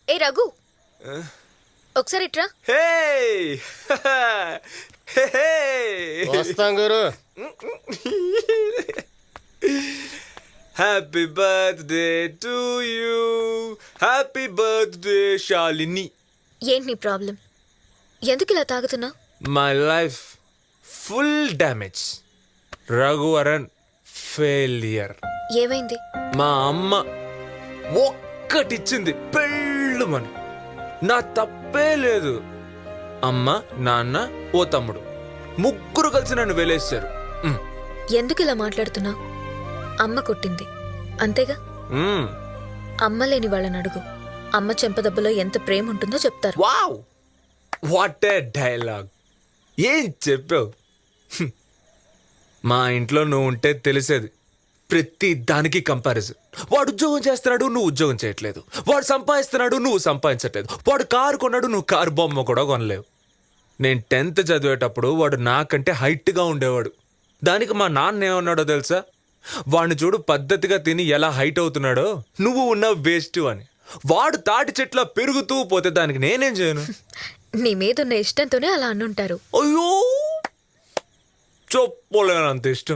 ఏ రఘు, ఒకసారి ఇట్రా. Hey hey వస్తాం గురు. Happy birthday to you, happy birthday Shalini. ఏంటి నీ ప్రాబ్లం? ఎందుకు ఇలా తాగుతున్నా? My life full damage. Raghuvaran failure. ఏమైంది? మా అమ్మ ఒక్కటిచ్చింది పెళ్ళుమని. నా తప్పే లేదు. అమ్మ, నాన్న, ఓ తమ్ముడు, ముగ్గురు కలిసి నన్ను వెలేశారు. ఎందుకు ఇలా మాట్లాడుతున్నా? అమ్మ కొట్టింది అంతేగా. అమ్మ లేని వాళ్ళని అడుగు, అమ్మ చెంపదెబ్బలో ఎంత ప్రేమ ఉంటుందో చెప్తారు. Wow, what a dialogue. ఏం చెప్పావు. మా ఇంట్లో నువ్వు ఉంటే తెలిసేది. ప్రతి దానికి కంపారిజన్. వాడు ఉద్యోగం చేస్తున్నాడు, నువ్వు ఉద్యోగం చేయట్లేదు. వాడు సంపాదిస్తున్నాడు, నువ్వు సంపాదించట్లేదు. వాడు కారు కొన్నాడు, నువ్వు కారు బొమ్మ కూడా కొనలేవు. నేను 10th చదివేటప్పుడు వాడు నాకంటే హైట్గా ఉండేవాడు. దానికి మా నాన్న ఏమన్నాడో తెలుసా? వాడిని చూడు పద్ధతిగా తిని ఎలా హైట్ అవుతున్నాడో, నువ్వు ఉన్న వేస్ట్ అని. వాడు తాటి చెట్ల పెరుగుతూ పోతే దానికి నేనేం చేయను? నీ మీదున్న ఇష్టంతోనే అలా అన్నుంటారు. అయ్యో, చెప్పలేనంత ఇష్టం.